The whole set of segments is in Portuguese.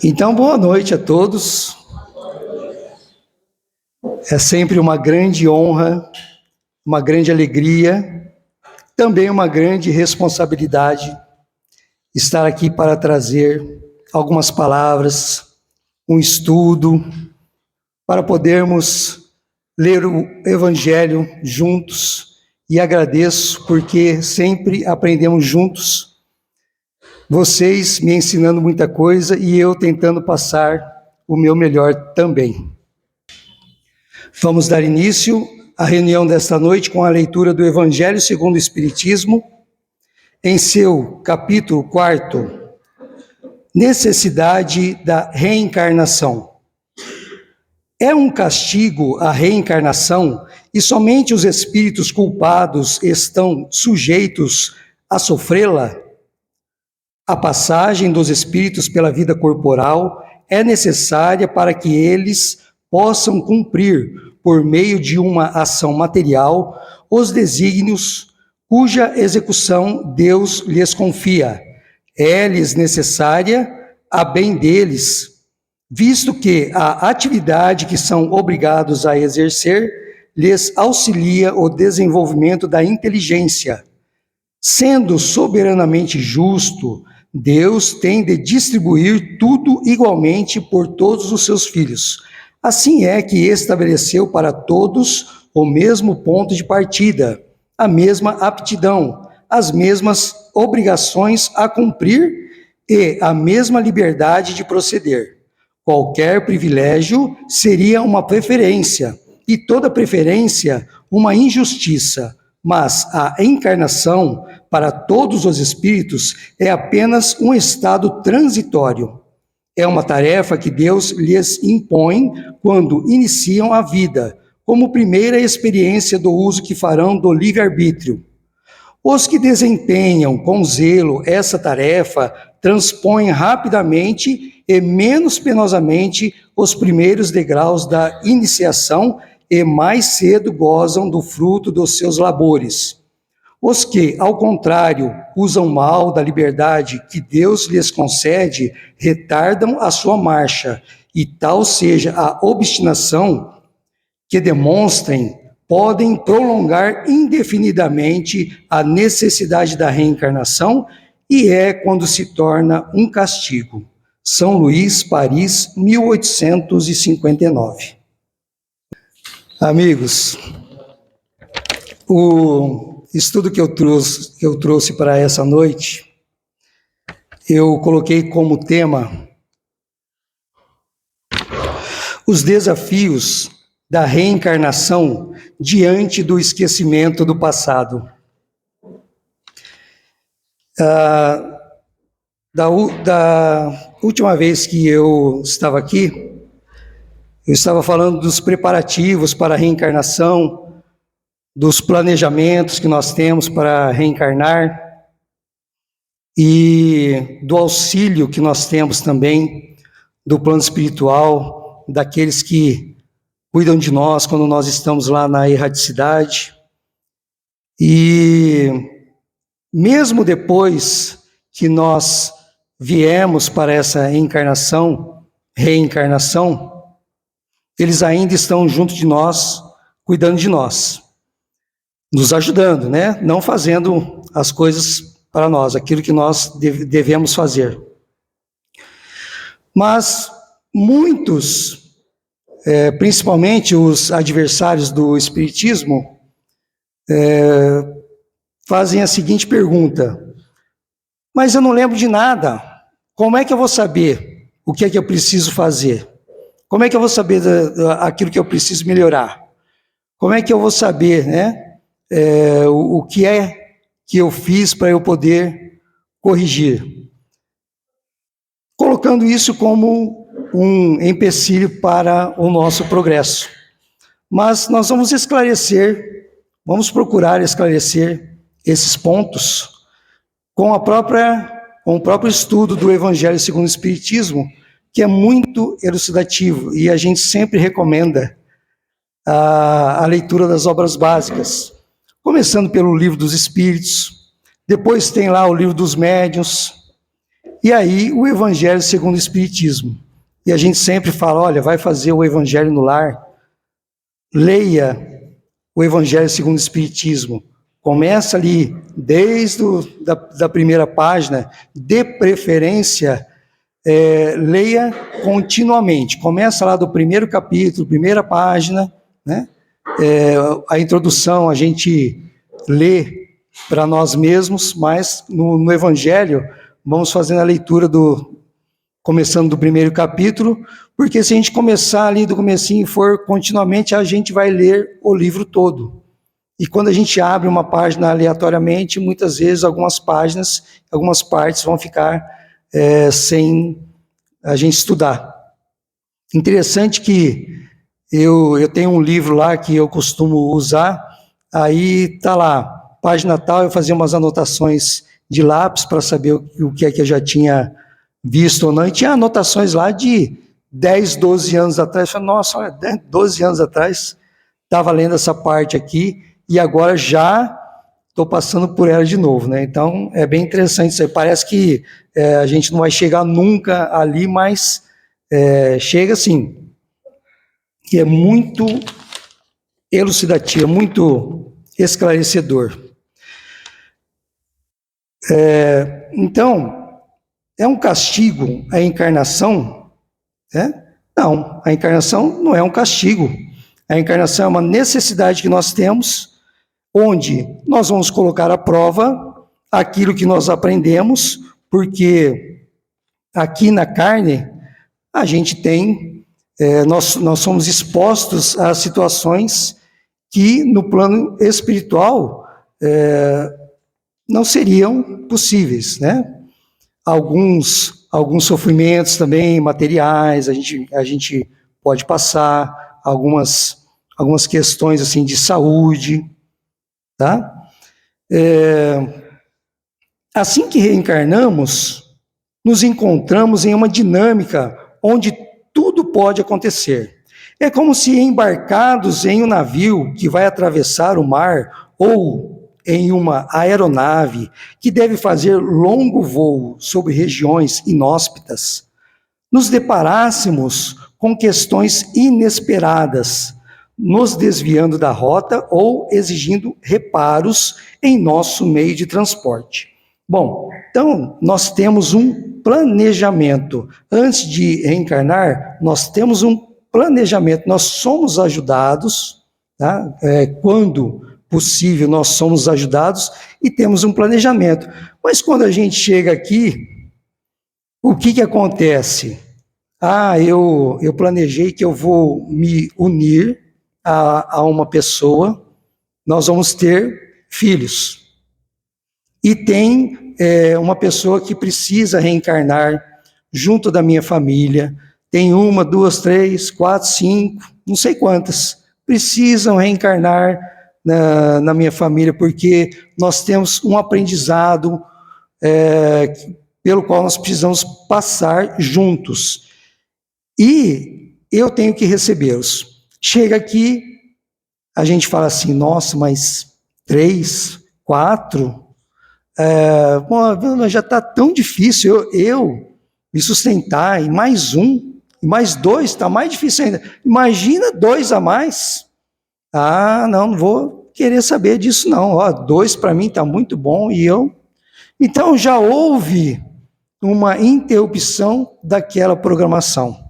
Então, boa noite a todos. É sempre uma grande honra, uma grande alegria, também uma grande responsabilidade estar aqui para trazer algumas palavras, um estudo, para podermos ler o Evangelho juntos. E agradeço porque sempre aprendemos juntos, vocês me ensinando muita coisa e eu tentando passar o meu melhor também. Vamos dar início à reunião desta noite com a leitura do Evangelho segundo o Espiritismo, em seu capítulo 4, Necessidade da Reencarnação. É um castigo a reencarnação e somente os espíritos culpados estão sujeitos a sofrê-la? A passagem dos espíritos pela vida corporal é necessária para que eles possam cumprir, por meio de uma ação material, os desígnios cuja execução Deus lhes confia. É-lhes necessária a bem deles, visto que a atividade que são obrigados a exercer lhes auxilia o desenvolvimento da inteligência. Sendo soberanamente justo, Deus tem de distribuir tudo igualmente por todos os seus filhos. Assim é que estabeleceu para todos o mesmo ponto de partida, a mesma aptidão, as mesmas obrigações a cumprir e a mesma liberdade de proceder. Qualquer privilégio seria uma preferência, e toda preferência uma injustiça, mas a encarnação, para todos os espíritos, é apenas um estado transitório. É uma tarefa que Deus lhes impõe quando iniciam a vida, como primeira experiência do uso que farão do livre-arbítrio. Os que desempenham com zelo essa tarefa transpõem rapidamente e menos penosamente os primeiros degraus da iniciação e mais cedo gozam do fruto dos seus labores. Os que, ao contrário, usam mal da liberdade que Deus lhes concede, retardam a sua marcha, e tal seja a obstinação que demonstrem, podem prolongar indefinidamente a necessidade da reencarnação, e é quando se torna um castigo. São Luís, Paris, 1859. Amigos, o estudo que eu trouxe para essa noite, eu coloquei como tema os desafios da reencarnação diante do esquecimento do passado. Da última vez que eu estava aqui, eu estava falando dos preparativos para a reencarnação, dos planejamentos que nós temos para reencarnar e do auxílio que nós temos também do plano espiritual, daqueles que cuidam de nós quando nós estamos lá na erraticidade. E mesmo depois que nós viemos para essa reencarnação, eles ainda estão junto de nós, cuidando de nós, nos ajudando, né? Não fazendo as coisas para nós, aquilo que nós devemos fazer. Mas muitos, principalmente os adversários do Espiritismo, fazem a seguinte pergunta: mas eu não lembro de nada, como é que eu vou saber o que é que eu preciso fazer? Como é que eu vou saber aquilo que eu preciso melhorar? Como é que eu vou saber, né? O que é que eu fiz para eu poder corrigir? Colocando isso como um empecilho para o nosso progresso. Mas nós vamos vamos procurar esclarecer esses pontos com o próprio estudo do Evangelho segundo o Espiritismo, que é muito elucidativo, e a gente sempre recomenda a leitura das obras básicas, começando pelo Livro dos Espíritos, depois tem lá o Livro dos Médiuns, E aí o Evangelho segundo o Espiritismo. E a gente sempre fala, olha, vai fazer o Evangelho no lar, leia o Evangelho segundo o Espiritismo. Começa ali, desde da primeira página, de preferência, leia continuamente. Começa lá do primeiro capítulo, primeira página, né? A introdução a gente lê para nós mesmos, mas no Evangelho vamos fazendo a leitura começando do primeiro capítulo, porque se a gente começar ali do comecinho e for continuamente, a gente vai ler o livro todo. E quando a gente abre uma página aleatoriamente, muitas vezes algumas páginas, algumas partes vão ficar sem a gente estudar. Interessante que eu tenho um livro lá que eu costumo usar, aí está lá, página tal, eu fazia umas anotações de lápis para saber o que é que eu já tinha visto ou não, e tinha anotações lá de 10, 12 anos atrás, eu falei, nossa, olha, 12 anos atrás, estava lendo essa parte aqui, e agora já estou passando por ela de novo, né? Então, é bem interessante isso aí. Parece que a gente não vai chegar nunca ali, mas chega sim. E é muito elucidativo, é muito esclarecedor. Então, é um castigo a encarnação? Não, a encarnação não é um castigo. A encarnação é uma necessidade que nós temos, onde nós vamos colocar à prova aquilo que nós aprendemos, porque aqui na carne a gente tem, nós somos expostos a situações que no plano espiritual não seriam possíveis, né? Alguns sofrimentos também materiais, a gente pode passar, algumas questões assim de saúde, tá? Assim que reencarnamos, nos encontramos em uma dinâmica onde tudo pode acontecer. É como se embarcados em um navio que vai atravessar o mar ou em uma aeronave que deve fazer longo voo sobre regiões inóspitas, nos deparássemos com questões inesperadas, nos desviando da rota ou exigindo reparos em nosso meio de transporte. Bom, então nós temos um planejamento. Antes de reencarnar, nós temos um planejamento, nós somos ajudados, tá? Quando possível, nós somos ajudados e temos um planejamento. Mas quando a gente chega aqui, o que acontece? Eu planejei que eu vou me unir a uma pessoa, nós vamos ter filhos. E tem uma pessoa que precisa reencarnar junto da minha família, tem 1, 2, 3, 4, 5, não sei quantas, precisam reencarnar na minha família, porque nós temos um aprendizado pelo qual nós precisamos passar juntos. E eu tenho que recebê-los. Chega aqui, a gente fala assim, nossa, mas 3, 4, já está tão difícil eu me sustentar, e mais 1, e mais 2, está mais difícil ainda. Imagina 2 a mais. Não vou querer saber disso não. 2 para mim está muito bom, e eu... Então já houve uma interrupção daquela programação.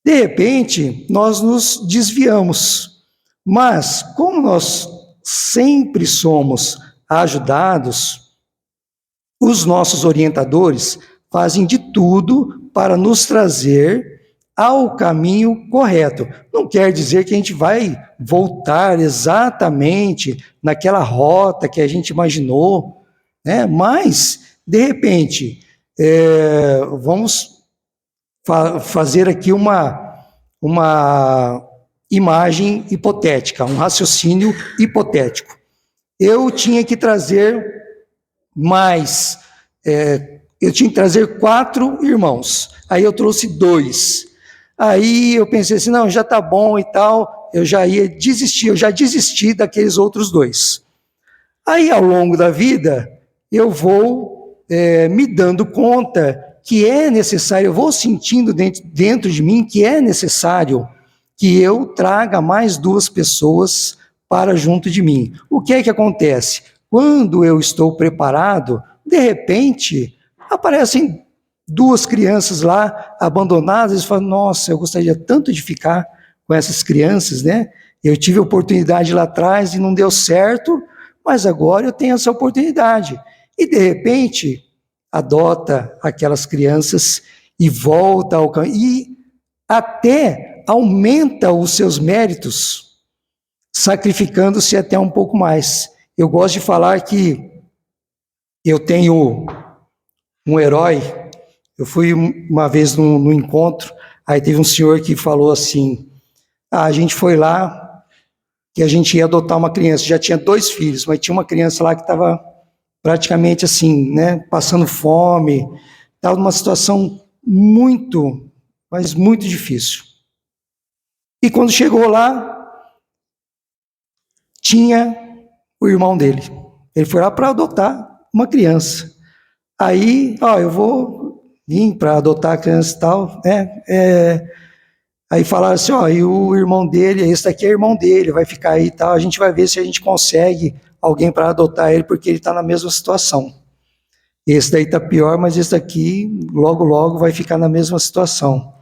De repente, nós nos desviamos, mas como nós sempre somos ajudados, os nossos orientadores fazem de tudo para nos trazer ao caminho correto. Não quer dizer que a gente vai voltar exatamente naquela rota que a gente imaginou, né? Mas, de repente, vamos fazer aqui uma imagem hipotética, um raciocínio hipotético. Eu tinha que trazer eu tinha que trazer 4 irmãos, aí eu trouxe 2. Aí eu pensei assim, não, já está bom e tal, eu já desisti daqueles outros 2. Aí, ao longo da vida, eu vou me dando conta que é necessário, eu vou sentindo dentro de mim que é necessário que eu traga mais 2 pessoas para junto de mim. O que é que acontece? Quando eu estou preparado, de repente, aparecem 2 crianças lá abandonadas, e falam, nossa, eu gostaria tanto de ficar com essas crianças, né? Eu tive a oportunidade lá atrás e não deu certo, mas agora eu tenho essa oportunidade. E, de repente, adota aquelas crianças e volta ao caminho, e até aumenta os seus méritos, sacrificando-se até um pouco mais. Eu gosto de falar que eu tenho um herói. Eu fui uma vez num encontro, aí teve um senhor que falou assim, a gente foi lá, que a gente ia adotar uma criança, já tinha 2 filhos, mas tinha uma criança lá que estava praticamente assim, né, passando fome, estava numa situação muito, mas muito difícil. E quando chegou lá, tinha o irmão dele. Ele foi lá para adotar uma criança. Aí, eu vou vir para adotar a criança e tal, né? Aí falaram assim, e o irmão dele, esse daqui é irmão dele, vai ficar aí e tal, a gente vai ver se a gente consegue alguém para adotar ele, porque ele está na mesma situação. Esse daí está pior, mas esse daqui, logo, logo, vai ficar na mesma situação.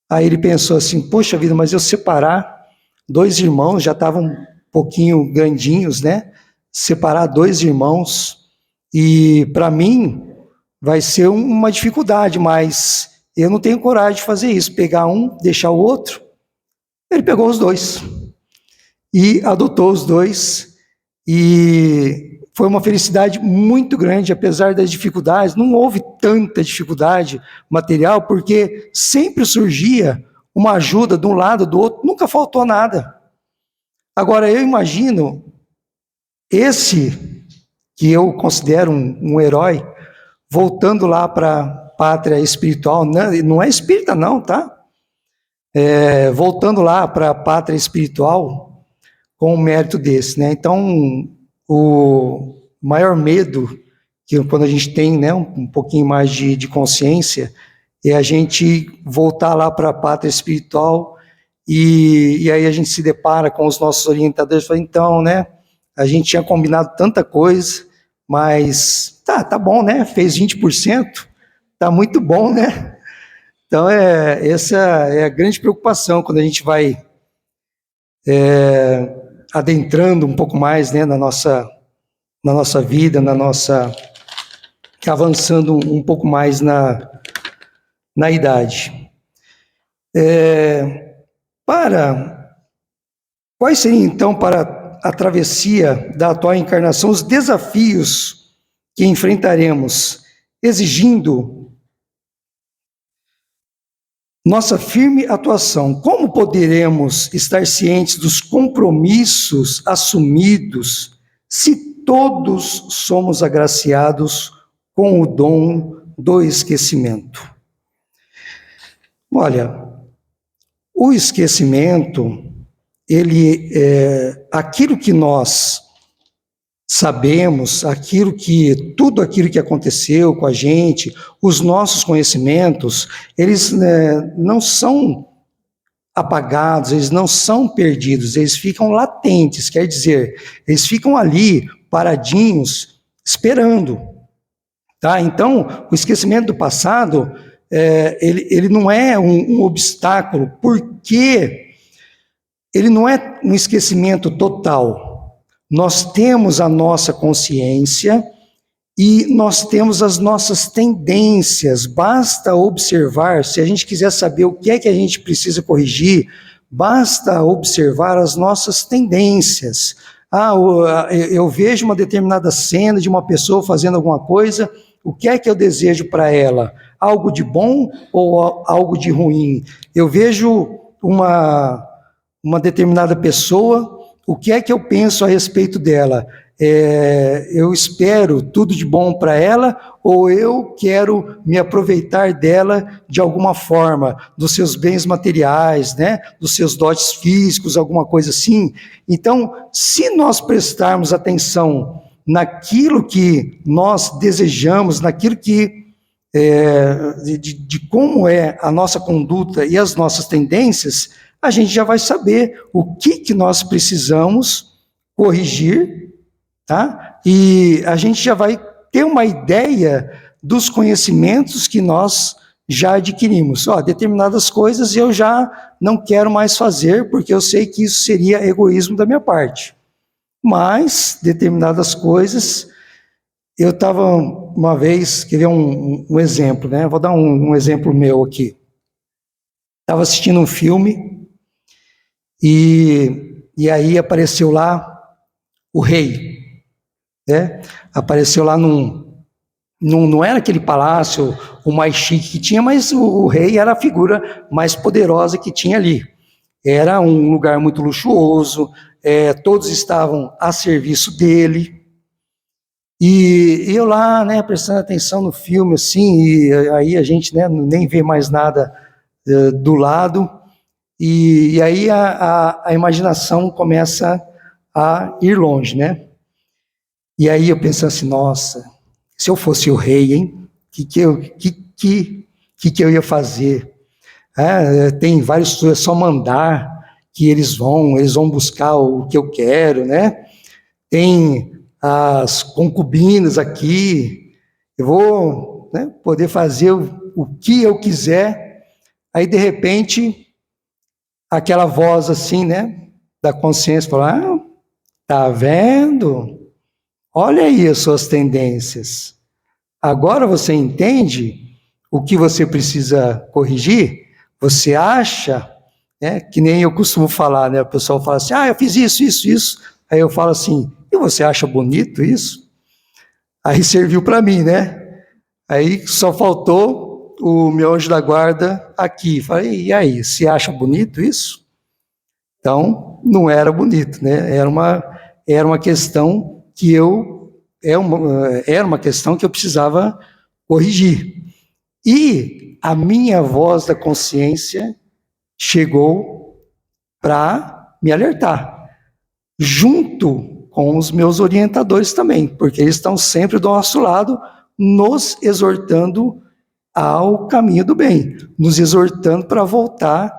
Aí ele pensou assim, poxa vida, mas eu separar 2 irmãos, já estavam um pouquinho grandinhos, né? Separar 2 irmãos, e para mim vai ser uma dificuldade, mas eu não tenho coragem de fazer isso, pegar um, deixar o outro. Ele pegou os 2 e adotou os 2, e foi uma felicidade muito grande, apesar das dificuldades. Não houve tanta dificuldade material, porque sempre surgia uma ajuda de um lado, do outro, nunca faltou nada. Agora, eu imagino esse, que eu considero um herói, voltando lá para a pátria espiritual, não é espírita não, tá? Voltando lá para a pátria espiritual, com um mérito desse, né? Então, o maior medo, que quando a gente tem, né, um pouquinho mais de consciência, é a gente voltar lá para a pátria espiritual, e aí a gente se depara com os nossos orientadores e fala, então, né, a gente tinha combinado tanta coisa, mas tá bom, né, fez 20%, tá muito bom, né? Então, essa é a grande preocupação quando a gente vai adentrando um pouco mais, né, na nossa vida, avançando um pouco mais na idade. Quais seriam, então, para a travessia da atual encarnação, os desafios que enfrentaremos, exigindo nossa firme atuação? Como poderemos estar cientes dos compromissos assumidos se todos somos agraciados com o dom do esquecimento? Olha, o esquecimento, aquilo que nós sabemos, tudo aquilo que aconteceu com a gente, os nossos conhecimentos, eles não são apagados, eles não são perdidos, eles ficam latentes, quer dizer, eles ficam ali, paradinhos, esperando. Tá? Então, o esquecimento do passado, ele não é um obstáculo, porque ele não é um esquecimento total. Nós temos a nossa consciência e nós temos as nossas tendências. Basta observar, se a gente quiser saber o que é que a gente precisa corrigir, basta observar as nossas tendências. Eu vejo uma determinada cena de uma pessoa fazendo alguma coisa, o que é que eu desejo para ela? Algo de bom ou algo de ruim? Eu vejo uma determinada pessoa, o que é que eu penso a respeito dela? Eu espero tudo de bom para ela, ou eu quero me aproveitar dela de alguma forma, dos seus bens materiais, né? Dos seus dotes físicos, alguma coisa assim? Então, se nós prestarmos atenção naquilo que nós desejamos, naquilo que de como é a nossa conduta e as nossas tendências, a gente já vai saber o que nós precisamos corrigir, tá? E a gente já vai ter uma ideia dos conhecimentos que nós já adquirimos. Determinadas coisas eu já não quero mais fazer, porque eu sei que isso seria egoísmo da minha parte. Mas, determinadas coisas, eu estava uma vez, queria um exemplo, né? Vou dar um exemplo meu aqui. Estava assistindo um filme e aí apareceu lá o rei, né? Apareceu lá não era aquele palácio o mais chique que tinha, mas o rei era a figura mais poderosa que tinha ali. Era um lugar muito luxuoso, todos estavam a serviço dele. E eu lá, né, prestando atenção no filme, assim, e aí a gente, né, nem vê mais nada do lado, e aí a imaginação começa a ir longe, né? E aí eu penso assim, nossa, se eu fosse o rei, hein? Que eu ia fazer? Tem vários, é só mandar que eles vão buscar o que eu quero, né? Tem as concubinas aqui, eu vou, né, poder fazer o que eu quiser. Aí, de repente, aquela voz assim, né, da consciência, fala, tá vendo? Olha aí as suas tendências. Agora você entende o que você precisa corrigir? Você acha, né, que nem eu costumo falar, né, o pessoal fala assim, eu fiz isso. Aí eu falo assim, e você acha bonito isso? Aí serviu para mim, né? Aí só faltou o meu anjo da guarda aqui. Falei, e aí, você acha bonito isso? Então, não era bonito, né? Era uma questão que era uma questão que eu precisava corrigir. E a minha voz da consciência chegou para me alertar, junto com os meus orientadores também, porque eles estão sempre do nosso lado, nos exortando ao caminho do bem, nos exortando para voltar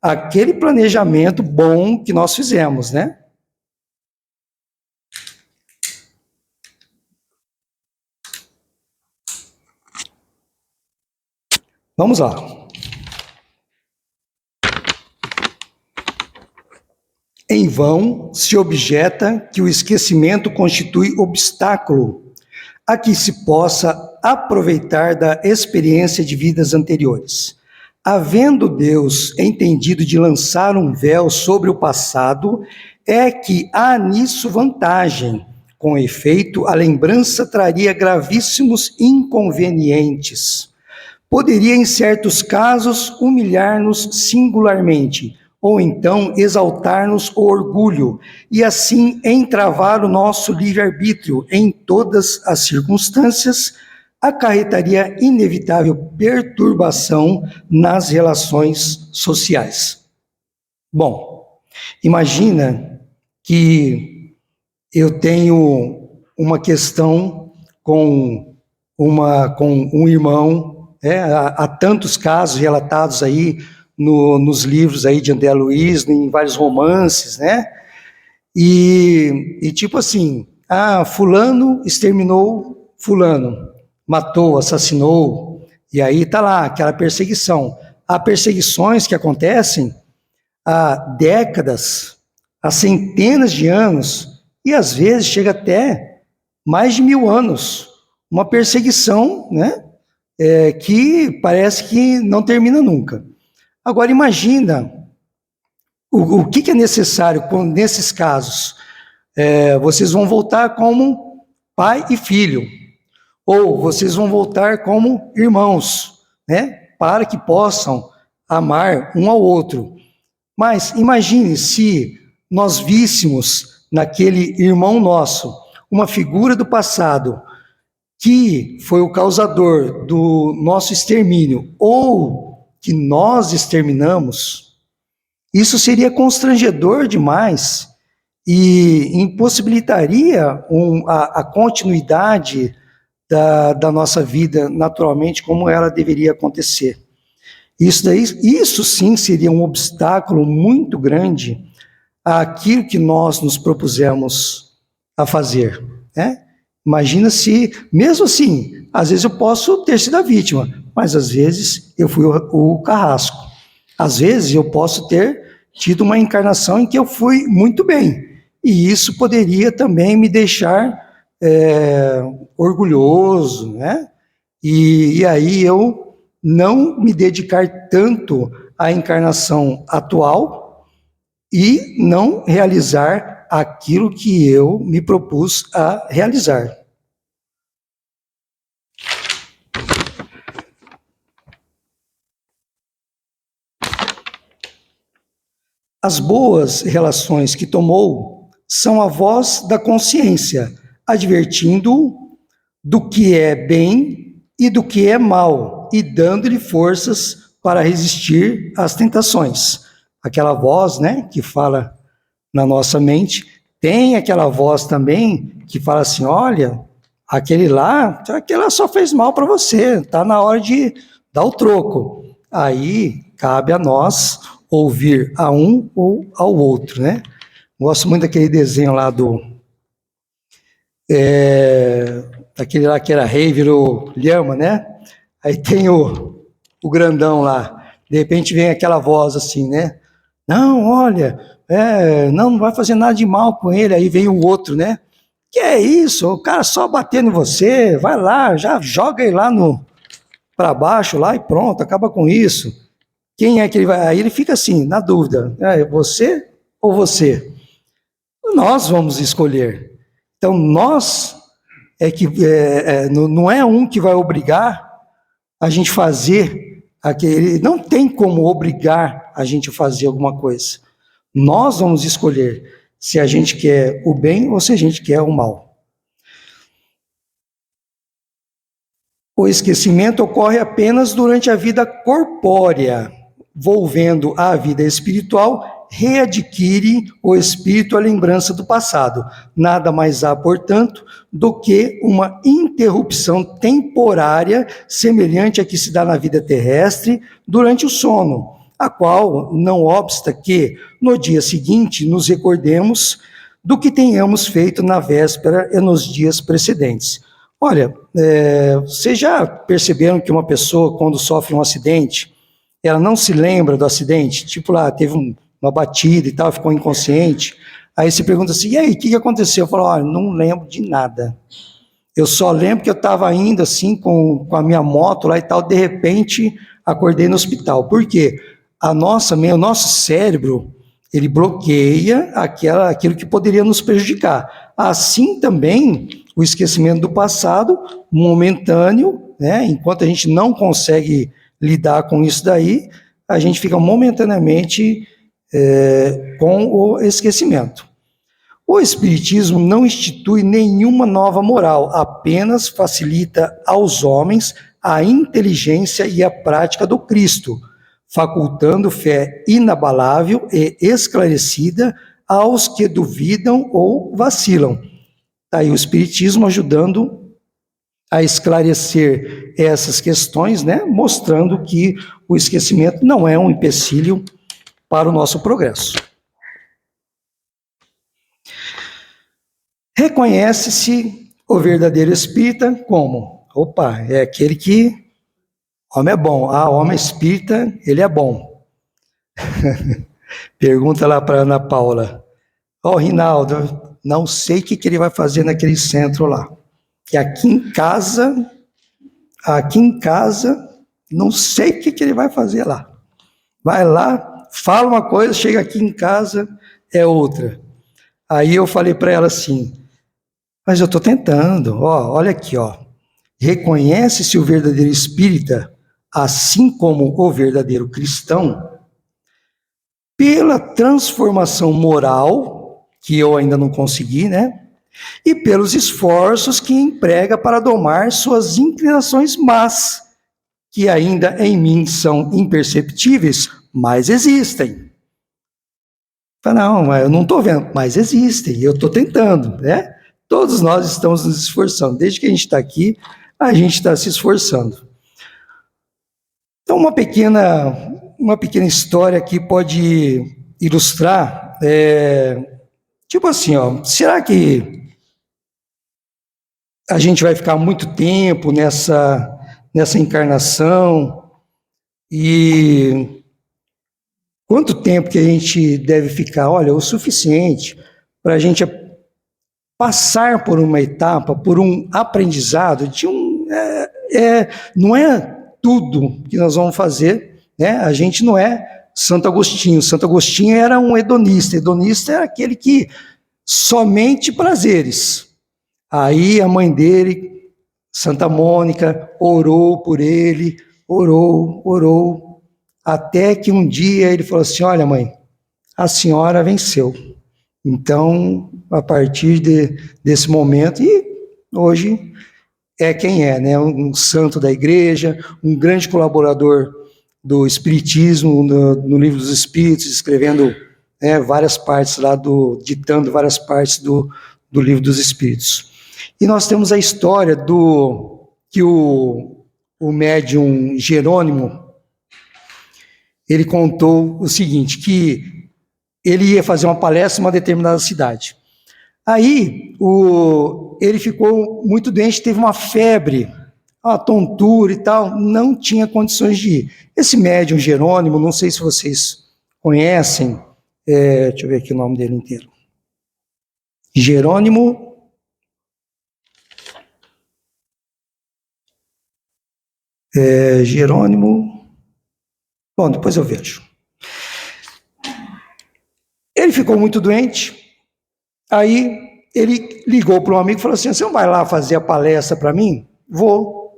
àquele planejamento bom que nós fizemos, né? Vamos lá. Em vão se objeta que o esquecimento constitui obstáculo a que se possa aproveitar da experiência de vidas anteriores. Havendo Deus entendido de lançar um véu sobre o passado, é que há nisso vantagem. Com efeito, a lembrança traria gravíssimos inconvenientes. Poderia, em certos casos, humilhar-nos singularmente, ou então exaltar-nos o orgulho, e assim entravar o nosso livre-arbítrio em todas as circunstâncias, acarretaria inevitável perturbação nas relações sociais. Bom, imagina que eu tenho uma questão com um irmão, há tantos casos relatados aí nos livros aí de André Luiz, em vários romances, né? E tipo assim, fulano exterminou fulano, matou, assassinou, e aí tá lá aquela perseguição. Há perseguições que acontecem há décadas, há centenas de anos, e às vezes chega até mais de 1000 anos. Uma perseguição, né? Que parece que não termina nunca. Agora imagina o que é necessário nesses casos. Vocês vão voltar como pai e filho, ou vocês vão voltar como irmãos, né? Para que possam amar um ao outro. Mas imagine se nós víssemos naquele irmão nosso uma figura do passado que foi o causador do nosso extermínio, ou que nós exterminamos. Isso seria constrangedor demais, e impossibilitaria a continuidade da nossa vida naturalmente como ela deveria acontecer. Isso sim seria um obstáculo muito grande àquilo que nós nos propusemos a fazer, né? Imagina se, mesmo assim, às vezes eu posso ter sido a vítima, mas às vezes eu fui o carrasco. Às vezes eu posso ter tido uma encarnação em que eu fui muito bem, e isso poderia também me deixar orgulhoso, né? E aí eu não me dedicar tanto à encarnação atual e não realizar aquilo que eu me propus a realizar. As boas relações que tomou são a voz da consciência, advertindo-o do que é bem e do que é mal, e dando-lhe forças para resistir às tentações. Aquela voz, né, que fala na nossa mente, tem aquela voz também que fala assim, olha, aquele lá só fez mal para você, está na hora de dar o troco. Aí cabe a nós ouvir a um ou ao outro, né? Gosto muito daquele desenho lá daquele lá que era rei, virou lhama, né? Aí tem o grandão lá. De repente vem aquela voz assim, né? Não, olha, não vai fazer nada de mal com ele. Aí vem o outro, né? Que é isso? O cara só batendo em você, vai lá, já joga ele lá para baixo lá e pronto, acaba com isso. Quem é que ele vai? Aí ele fica assim, na dúvida, é você ou você? Nós vamos escolher. Então nós não é um que vai obrigar a gente fazer aquele, não tem como obrigar a gente a fazer alguma coisa. Nós vamos escolher se a gente quer o bem ou se a gente quer o mal. O esquecimento ocorre apenas durante a vida corpórea, volvendo à vida espiritual, readquire o espírito a lembrança do passado. Nada mais há, portanto, do que uma interrupção temporária semelhante à que se dá na vida terrestre durante o sono, a qual não obsta que, no dia seguinte, nos recordemos do que tenhamos feito na véspera e nos dias precedentes. Olha, vocês já perceberam que uma pessoa, quando sofre um acidente, ela não se lembra do acidente? Tipo lá, teve uma batida e tal, ficou inconsciente. Aí você pergunta assim, e aí, o que aconteceu? Eu falo, olha, não lembro de nada. Eu só lembro que eu estava indo assim com a minha moto lá e tal, de repente acordei no hospital. Por quê? O nosso cérebro, ele bloqueia aquilo que poderia nos prejudicar. Assim também, o esquecimento do passado, momentâneo, né? Enquanto a gente não consegue lidar com isso daí, a gente fica momentaneamente com o esquecimento. O Espiritismo não institui nenhuma nova moral, apenas facilita aos homens a inteligência e a prática do Cristo, facultando fé inabalável e esclarecida aos que duvidam ou vacilam. Está aí o Espiritismo ajudando a esclarecer essas questões, né, mostrando que o esquecimento não é um empecilho para o nosso progresso. Reconhece-se o verdadeiro espírita como? Opa, é aquele que, homem é bom, homem espírita, ele é bom. Pergunta lá para Ana Paula, Rinaldo, não sei o que ele vai fazer naquele centro lá. E aqui em casa, não sei o que ele vai fazer lá. Vai lá, fala uma coisa, chega aqui em casa, é outra. Aí eu falei para ela assim, mas eu estou tentando, olha aqui, reconhece-se o verdadeiro espírita, assim como o verdadeiro cristão, pela transformação moral, que eu ainda não consegui, né? E pelos esforços que emprega para domar suas inclinações más, que ainda em mim são imperceptíveis, mas existem. Fala, não, mas eu não estou vendo, mas existem, e eu estou tentando, né? Todos nós estamos nos esforçando. Desde que a gente está aqui, a gente está se esforçando. Então, uma pequena história que pode ilustrar, tipo assim, ó, será que a gente vai ficar muito tempo nessa encarnação? E quanto tempo que a gente deve ficar? Olha, o suficiente para a gente passar por uma etapa, por um aprendizado não é tudo que nós vamos fazer, né? A gente não é Santo Agostinho. Santo Agostinho era um hedonista. Hedonista era aquele que somente prazeres. Aí a mãe dele, Santa Mônica, orou por ele, orou, até que um dia ele falou assim: olha, mãe, a senhora venceu. Então, a partir desse momento, e hoje é quem é, né? Um santo da igreja, um grande colaborador do Espiritismo, no Livro dos Espíritos, escrevendo várias partes lá, ditando várias partes do Livro dos Espíritos. E nós temos a história que o médium Jerônimo, ele contou o seguinte, que ele ia fazer uma palestra em uma determinada cidade. Aí, ele ficou muito doente, teve uma febre, uma tontura e tal, não tinha condições de ir. Esse médium Jerônimo, não sei se vocês conhecem, deixa eu ver aqui o nome dele inteiro. Jerônimo bom, depois eu vejo. Ele ficou muito doente, aí ele ligou para um amigo e falou assim: você não vai lá fazer a palestra para mim? Vou.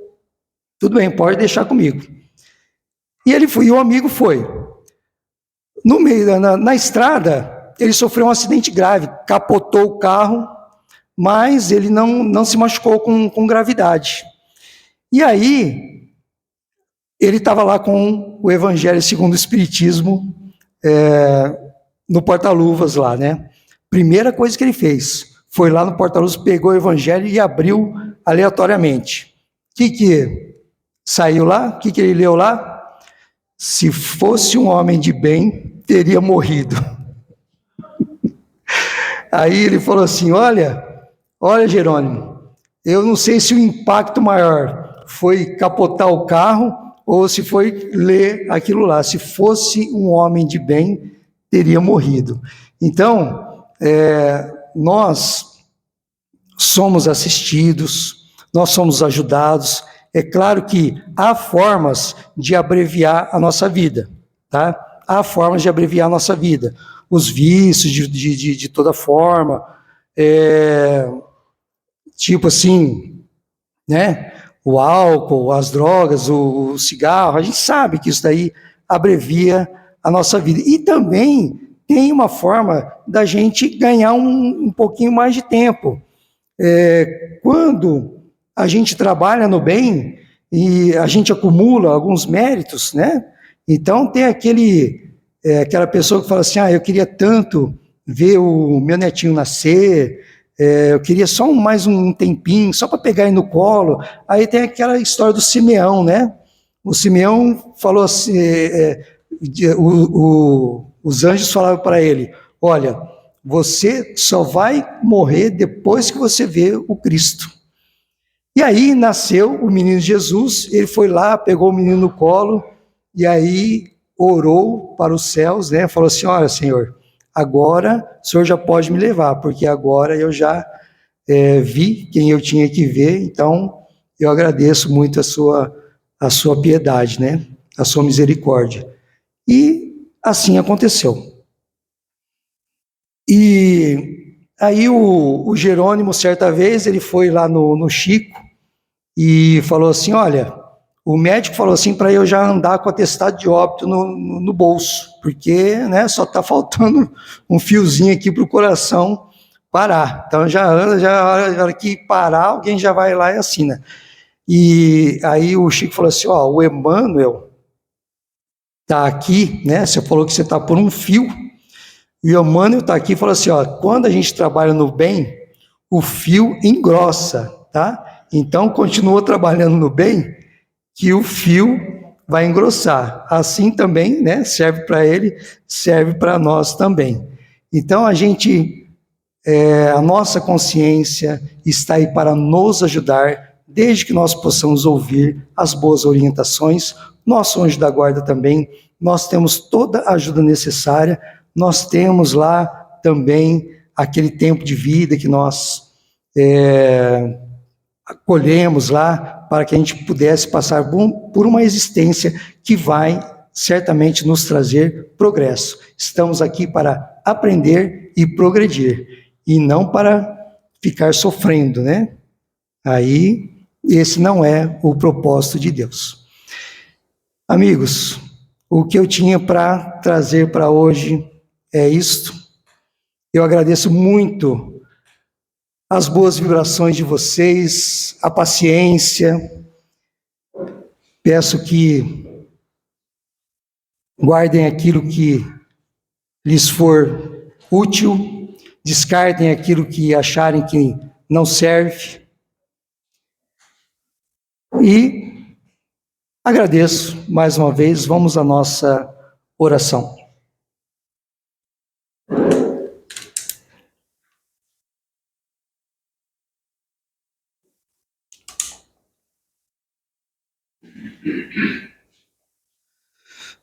Tudo bem, pode deixar comigo. E ele foi, e o amigo foi. No meio, na estrada, ele sofreu um acidente grave, capotou o carro, mas ele não se machucou com gravidade. E aí, ele estava lá com o Evangelho segundo o Espiritismo, no porta-luvas lá, né? Primeira coisa que ele fez, foi lá no porta-luvas, pegou o Evangelho e abriu aleatoriamente. O que saiu lá? O que ele leu lá? Se fosse um homem de bem, teria morrido. Aí ele falou assim: olha, Jerônimo, eu não sei se o impacto maior foi capotar o carro ou se foi ler aquilo lá. Se fosse um homem de bem, teria morrido. Então, nós somos assistidos, nós somos ajudados. É claro que há formas de abreviar a nossa vida, tá? Há formas de abreviar a nossa vida. Os vícios de toda forma, tipo assim, né? O álcool, as drogas, o cigarro, a gente sabe que isso daí abrevia a nossa vida. E também tem uma forma da gente ganhar um pouquinho mais de tempo. Quando a gente trabalha no bem e a gente acumula alguns méritos, né? Então tem aquela pessoa que fala assim: eu queria tanto ver o meu netinho nascer, eu queria só mais um tempinho, só para pegar ele no colo. Aí tem aquela história do Simeão, né? O Simeão falou assim, os anjos falaram para ele: olha, você só vai morrer depois que você vê o Cristo. E aí nasceu o menino Jesus, ele foi lá, pegou o menino no colo, e aí orou para os céus, né? Falou assim: olha, Senhor, agora o Senhor já pode me levar, porque agora eu já vi quem eu tinha que ver, então eu agradeço muito a sua piedade, né? A sua misericórdia. E assim aconteceu. E aí o Jerônimo, certa vez, ele foi lá no Chico e falou assim: olha, o médico falou assim para eu já andar com atestado de óbito no bolso, porque, né, só está faltando um fiozinho aqui para o coração parar. Então já anda, a hora que parar, alguém já vai lá e assina. E aí o Chico falou assim: o Emmanuel está aqui, né? Você falou que você está por um fio. E o Emmanuel está aqui e fala assim, ó, quando a gente trabalha no bem, o fio engrossa, tá? Então, continua trabalhando no bem, que o fio vai engrossar. Assim também, né? Serve para ele, serve para nós também. Então, a nossa consciência está aí para nos ajudar, desde que nós possamos ouvir as boas orientações. Nosso anjo da guarda também, nós temos toda a ajuda necessária, nós temos lá também aquele tempo de vida que nós acolhemos lá, para que a gente pudesse passar por uma existência que vai certamente nos trazer progresso. Estamos aqui para aprender e progredir, e não para ficar sofrendo, né? Aí, esse não é o propósito de Deus. Amigos, o que eu tinha para trazer para hoje é isto. Eu agradeço muito as boas vibrações de vocês, a paciência. Peço que guardem aquilo que lhes for útil, descartem aquilo que acharem que não serve. E agradeço mais uma vez. Vamos à nossa oração.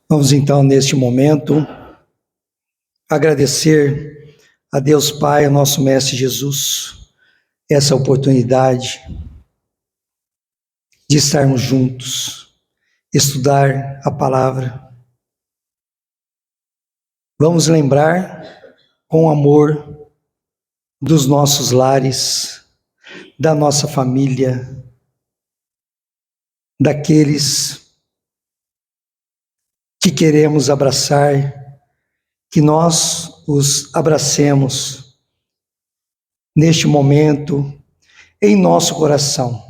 Vamos então, neste momento, agradecer a Deus Pai, a nosso Mestre Jesus, essa oportunidade de estarmos juntos, estudar a palavra. Vamos lembrar com amor dos nossos lares, da nossa família, daqueles que queremos abraçar, que nós os abracemos neste momento em nosso coração,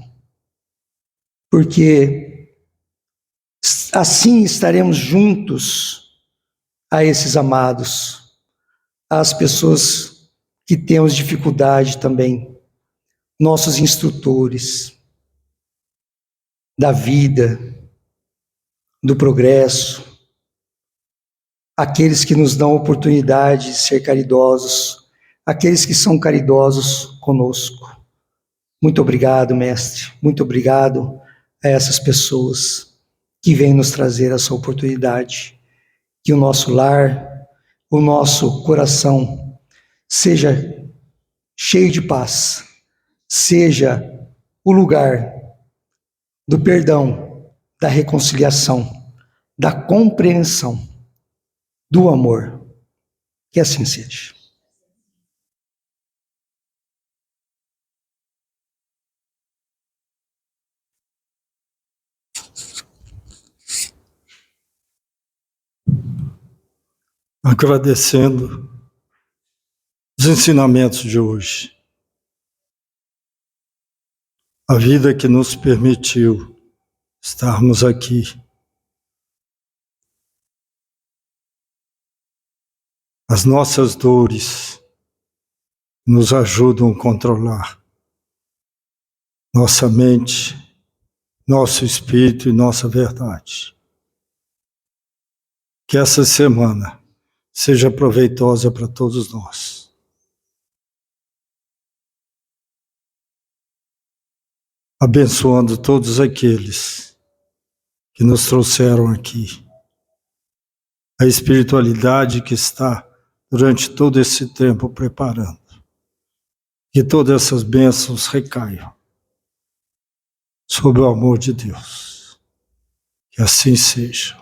porque assim estaremos juntos a esses amados, às pessoas que temos dificuldade também, nossos instrutores da vida, do progresso, aqueles que nos dão oportunidade de ser caridosos, aqueles que são caridosos conosco. Muito obrigado, Mestre, muito obrigado a essas pessoas que vêm nos trazer essa oportunidade, que o nosso lar, o nosso coração seja cheio de paz, seja o lugar do perdão, da reconciliação, da compreensão, do amor. Que assim seja. Agradecendo os ensinamentos de hoje, a vida que nos permitiu estarmos aqui, as nossas dores nos ajudam a controlar nossa mente, nosso espírito e nossa verdade. Que essa semana seja proveitosa para todos nós. Abençoando todos aqueles que nos trouxeram aqui. A espiritualidade que está durante todo esse tempo preparando. Que todas essas bênçãos recaiam sobre o amor de Deus. Que assim seja.